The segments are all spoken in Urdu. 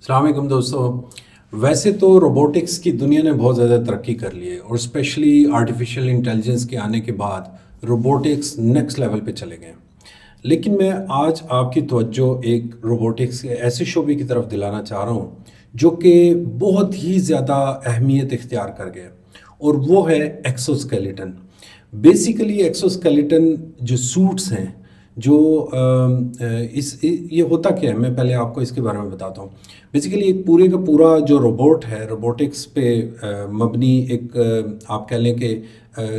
السلام علیکم دوستوں. ویسے تو روبوٹکس کی دنیا نے بہت زیادہ ترقی کر لی ہے اور اسپیشلی آرٹیفیشیل انٹیلیجنس کے آنے کے بعد روبوٹکس نیکسٹ لیول پہ چلے گئے ہیں. لیکن میں آج آپ کی توجہ ایک روبوٹکس کے ایسے شعبے کی طرف دلانا چاہ رہا ہوں جو کہ بہت ہی زیادہ اہمیت اختیار کر گیا اور وہ ہے ایکسوسکیلیٹن. بیسیکلی ایکسوسکیلیٹن جو سوٹس ہیں جو یہ ہوتا کیا ہے، میں پہلے آپ کو اس کے بارے میں بتاتا ہوں. بیسیکلی ایک پورے کا پورا جو روبوٹ ہے، روبوٹکس پہ مبنی ایک آپ کہہ لیں کہ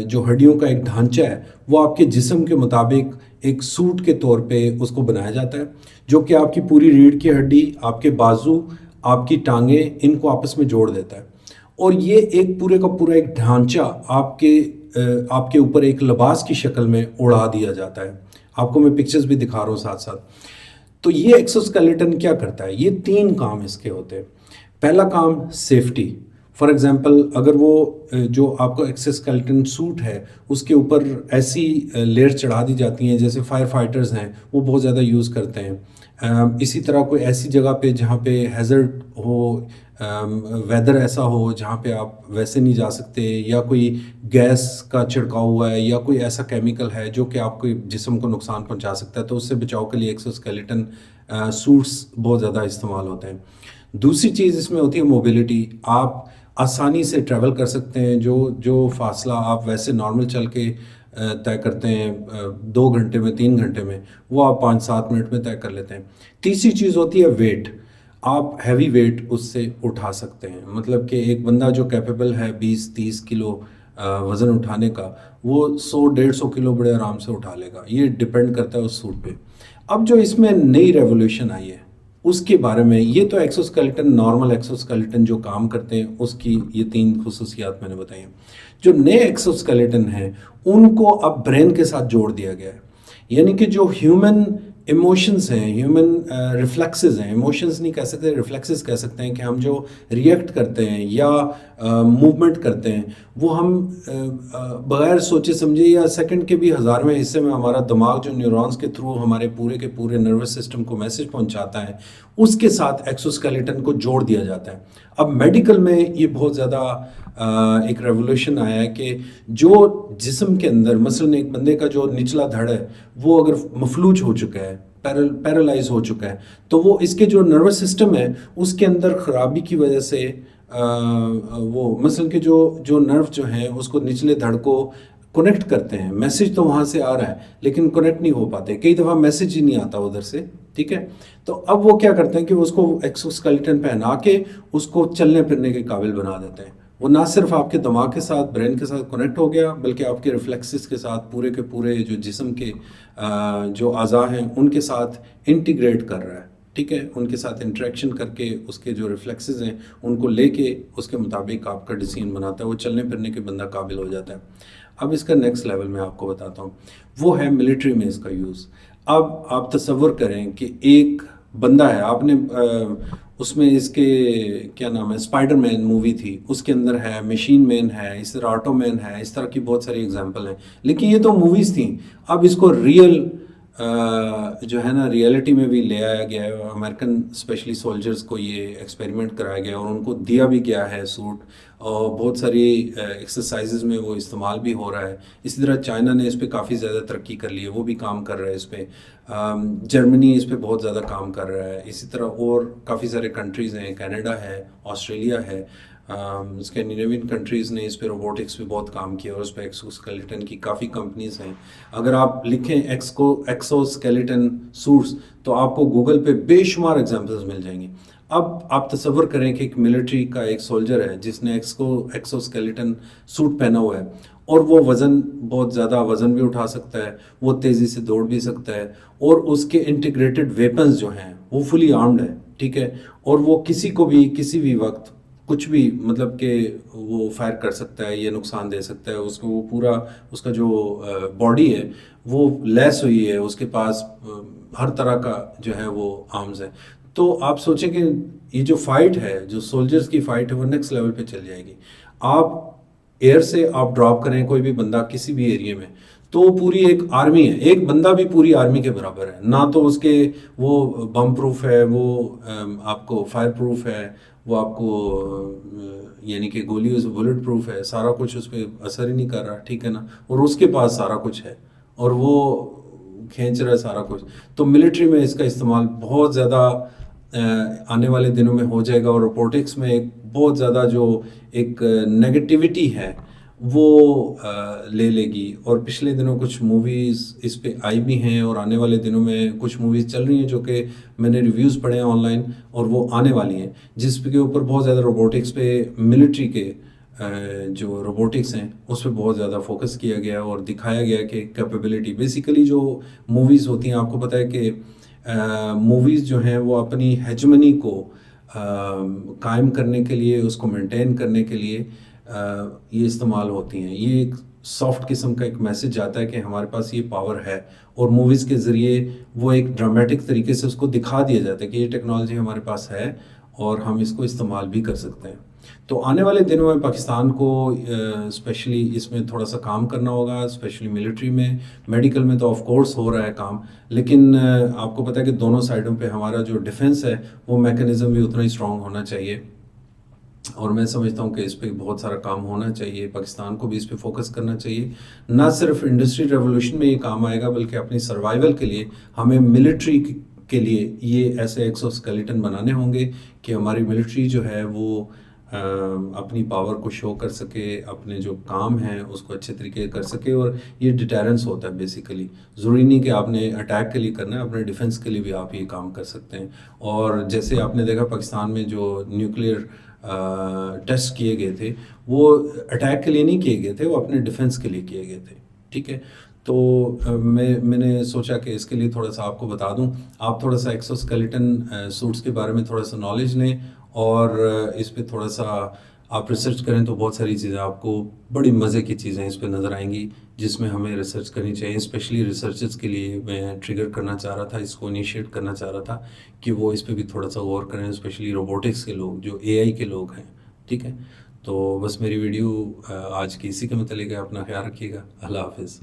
جو ہڈیوں کا ایک ڈھانچہ ہے وہ آپ کے جسم کے مطابق ایک سوٹ کے طور پہ اس کو بنایا جاتا ہے، جو کہ آپ کی پوری ریڑھ کی ہڈی، آپ کے بازو، آپ کی ٹانگیں، ان کو آپس میں جوڑ دیتا ہے. اور یہ ایک پورے کا پورا ایک ڈھانچہ آپ کے اوپر ایک لباس کی شکل میں اڑا دیا جاتا ہے. آپ کو میں پکچرز بھی دکھا رہا ہوں ساتھ ساتھ. تو یہ ایکسوسکیلیٹن کیا کرتا ہے؟ یہ 3 کام اس کے ہوتے ہیں. پہلا کام سیفٹی. فار ایگزامپل اگر وہ جو آپ کا ایکسوسکیلیٹن سوٹ ہے اس کے اوپر ایسی لیئر چڑھا دی جاتی ہیں جیسے فائر فائٹرز ہیں وہ بہت زیادہ یوز کرتے ہیں. اسی طرح کوئی ایسی جگہ پہ جہاں پہ ہیزرڈ ہو، ویدر ایسا ہو جہاں پہ آپ ویسے نہیں جا سکتے، یا کوئی گیس کا چھڑکاؤ ہوا ہے یا کوئی ایسا کیمیکل ہے جو کہ آپ کے جسم کو نقصان پہنچا سکتا ہے، تو اس سے بچاؤ کے لیے ایکسوسکیلیٹن سوٹس بہت زیادہ استعمال ہوتے ہیں. دوسری چیز اس میں ہوتی ہے موبیلٹی. آپ آسانی سے ٹریول کر سکتے ہیں. جو فاصلہ آپ ویسے نارمل چل کے طے کرتے ہیں 2 گھنٹے میں، 3 گھنٹے میں، وہ آپ 5-7 منٹ میں طے کر لیتے ہیں. تیسری چیز ہوتی ہے ویٹ. آپ ہیوی ویٹ اس سے اٹھا سکتے ہیں، مطلب کہ ایک بندہ جو کیپیبل ہے 20-30 کلو وزن اٹھانے کا، وہ 100-150 کلو بڑے آرام سے اٹھا لے گا. یہ ڈیپینڈ کرتا ہے اس سوٹ پہ. اب جو اس میں نئی ریولیوشن آئی ہے اس کے بارے میں، یہ تو ایکسوسکیلیٹن، نارمل ایکسوسکیلیٹن جو کام کرتے ہیں اس کی یہ 3 خصوصیات میں نے بتائی ہیں. جو نئے ایکسوسکیلیٹن ہیں ان کو اب برین کے ساتھ جوڑ دیا گیا ہے. یعنی کہ جو ہیومن ایموشنز ہیں، ہیومن ریفلیکسز ہیں، ایموشنز نہیں کہہ سکتے، ریفلیکسز کہہ سکتے ہیں، کہ ہم جو ریئیکٹ کرتے ہیں یا موومنٹ کرتے ہیں وہ ہم بغیر سوچے سمجھے یا سیکنڈ کے بھی 1000ویں حصے میں ہمارا دماغ جو نیورونز کے تھرو ہمارے پورے کے پورے نروس سسٹم کو میسج پہنچاتا ہے، اس کے ساتھ ایکسوسکیلیٹن کو جوڑ دیا جاتا ہے. اب میڈیکل میں یہ بہت زیادہ ایک ریولوشن آیا ہے کہ جو جسم کے اندر مثلاً ایک بندے کا جو نچلا دھڑ ہے وہ اگر مفلوج ہو چکا ہے، پیرالائز ہو چکا ہے، تو وہ اس کے جو نروس سسٹم ہے اس کے اندر خرابی کی وجہ سے وہ مثلاً کہ جو نرو جو ہیں اس کو نچلے دھڑ کو کنیکٹ کرتے ہیں. میسج تو وہاں سے آ رہا ہے لیکن کنیکٹ نہیں ہو پاتے، کئی دفعہ میسج ہی نہیں آتا ادھر سے. ٹھیک ہے، تو اب وہ کیا کرتے ہیں کہ اس کو ایکسوسکیلیٹن پہنا کے اس کو چلنے پھرنے کے قابل بنا دیتے ہیں. وہ نہ صرف آپ کے دماغ کے ساتھ، برین کے ساتھ کنیکٹ ہو گیا، بلکہ آپ کے ریفلیکسز کے ساتھ پورے کے پورے جو جسم کے جو اعضاء ہیں ان کے ساتھ انٹیگریٹ کر رہا ہے. ٹھیک ہے، ان کے ساتھ انٹریکشن کر کے اس کے جو ریفلیکسز ہیں ان کو لے کے اس کے مطابق آپ کا ڈیسیژن بناتا ہے، وہ چلنے پھرنے کے بندہ قابل ہو جاتا ہے. اب اس کا نیکسٹ لیول میں آپ کو بتاتا ہوں، وہ ہے ملٹری میں اس کا یوز. اب آپ تصور کریں کہ ایک بندہ ہے، آپ نے اس میں اس کے کیا نام ہے، اسپائڈر مین مووی تھی، اس کے اندر ہے، مشین مین ہے، اس طرح آٹو مین ہے، اس طرح کی بہت ساری اگزامپل ہیں. لیکن یہ تو موویز تھیں. اب اس کو ریئل جو ہے نا ریئلٹی میں بھی لے آیا گیا ہے. امریکن اسپیشلی سولجرز کو یہ ایکسپیریمنٹ کرایا گیا اور ان کو دیا بھی گیا ہے سوٹ، اور بہت ساری ایکسرسائزز میں وہ استعمال بھی ہو رہا ہے. اسی طرح چائنا نے اس پہ کافی زیادہ ترقی کر لی ہے، وہ بھی کام کر رہا ہے اس پہ. جرمنی اس پہ بہت زیادہ کام کر رہا ہے. اسی طرح اور کافی سارے کنٹریز ہیں، کینیڈا ہے، آسٹریلیا ہے، اسکینڈینیوین کنٹریز نے اس پہ روبوٹکس پہ بہت کام کیا اور اس پہ ایکسوسکیلیٹن کی کافی کمپنیز ہیں. اگر آپ لکھیں ایکسوسکیلیٹن سوٹس تو آپ کو گوگل پہ بے شمار ایگزامپلز مل جائیں گی. اب آپ تصور کریں کہ ایک ملٹری کا ایک سولجر ہے جس نے ایکسوسکیلیٹن سوٹ پہنا ہوا ہے، اور وہ بہت زیادہ وزن بھی اٹھا سکتا ہے، وہ تیزی سے دوڑ بھی سکتا ہے، اور اس کے انٹیگریٹڈ ویپنز جو ہیں وہ فلی آرمڈ ہے. ٹھیک ہے، اور وہ کسی کو بھی کسی بھی وقت کچھ بھی مطلب کہ وہ فائر کر سکتا ہے یا نقصان دے سکتا ہے. اس کو وہ پورا اس کا جو باڈی ہے وہ لیس ہوئی ہے، اس کے پاس ہر طرح کا جو ہے وہ آرمز ہے. تو آپ سوچیں کہ یہ جو فائٹ ہے، جو سولجرز کی فائٹ ہے، وہ نیکسٹ لیول پہ چل جائے گی. آپ ایئر سے آپ ڈراپ کریں کوئی بھی بندہ کسی بھی ایریے میں، تو وہ پوری ایک آرمی ہے، ایک بندہ بھی پوری آرمی کے برابر ہے. نہ تو اس کے وہ بم پروف ہے، وہ آپ کو فائر پروف ہے، وہ آپ کو یعنی کہ گولی سے بلٹ پروف ہے، سارا کچھ اس پہ اثر ہی نہیں کر رہا، ٹھیک ہے نا. اور اس کے پاس سارا کچھ ہے اور وہ کھینچ رہا ہے سارا کچھ. تو ملٹری میں اس کا استعمال بہت زیادہ آنے والے دنوں میں ہو جائے گا. اور روبوٹکس میں ایک بہت زیادہ جو ایک نیگیٹیوٹی ہے وہ لے لے گی. اور پچھلے دنوں کچھ موویز اس پہ آئی بھی ہیں اور آنے والے دنوں میں کچھ موویز چل رہی ہیں جو کہ میں نے ریویوز پڑھے ہیں آن لائن اور وہ آنے والی ہیں، جس کے اوپر بہت زیادہ روبوٹکس پہ ملٹری کے جو روبوٹکس ہیں اس پہ بہت زیادہ فوکس کیا گیا اور دکھایا گیا کہ کیپیبلٹی بیسیکلی جو موویز ہوتی ہیں. آپ کو پتہ ہے کہ موویز جو ہیں وہ اپنی ہیجمنی کو قائم کرنے کے لیے، اس کو مینٹین کرنے کے لیے یہ استعمال ہوتی ہیں. یہ ایک سافٹ قسم کا ایک میسج آتا ہے کہ ہمارے پاس یہ پاور ہے، اور موویز کے ذریعے وہ ایک ڈرامیٹک طریقے سے اس کو دکھا دیا جاتا ہے کہ یہ ٹیکنالوجی ہمارے پاس ہے اور ہم اس کو استعمال بھی کر سکتے ہیں. تو آنے والے دنوں میں پاکستان کو اسپیشلی اس میں تھوڑا سا کام کرنا ہوگا، اسپیشلی ملٹری میں. میڈیکل میں تو آف کورس ہو رہا ہے کام، لیکن آپ کو پتہ ہے کہ دونوں سائڈوں پہ ہمارا جو ڈیفنس ہے وہ میکانزم بھی اتنا ہی اسٹرانگ ہونا چاہیے. اور میں سمجھتا ہوں کہ اس پہ بہت سارا کام ہونا چاہیے، پاکستان کو بھی اس پہ فوکس کرنا چاہیے. نہ صرف انڈسٹری ریولوشن میں یہ کام آئے گا بلکہ اپنی سروائیول کے لیے ہمیں ملٹری کے لیے یہ ایسے ایکسو اسکیلیٹن بنانے ہوں گے کہ ہماری ملٹری جو ہے وہ اپنی پاور کو شو کر سکے، اپنے جو کام ہیں اس کو اچھے طریقے کر سکے. اور یہ ڈیٹیرنس ہوتا ہے بیسیکلی. ضروری نہیں کہ آپ نے اٹیک کے لیے کرنا ہے، اپنے ڈیفنس کے لیے بھی آپ یہ کام کر سکتے ہیں. اور جیسے آپ نے دیکھا پاکستان میں جو نیوکلیئر ٹیسٹ کیے گئے تھے وہ اٹیک کے لیے نہیں کیے گئے تھے، وہ اپنے ڈیفنس کے لیے کیے گئے تھے، ٹھیک ہے. تو میں نے سوچا کہ اس کے لیے تھوڑا سا آپ کو بتا دوں. آپ تھوڑا سا ایکسو اسکیلیٹن سوٹس کے بارے میں تھوڑا سا نالج لیں اور اس پہ تھوڑا سا آپ ریسرچ کریں تو بہت ساری چیزیں آپ کو بڑی مزے کی چیزیں اس پہ نظر آئیں گی جس میں ہمیں ریسرچ کرنی چاہیے. اسپیشلی ریسرچرز کے لیے میں ٹریگر کرنا چاہ رہا تھا، اس کو انیشیٹ کرنا چاہ رہا تھا کہ وہ اس پہ بھی تھوڑا سا غور کریں، اسپیشلی روبوٹکس کے لوگ جو اے آئی کے لوگ ہیں، ٹھیک ہے. تو بس میری ویڈیو آج کی اسی کے متعلق ہے. اپنا خیال رکھیے گا. اللہ حافظ.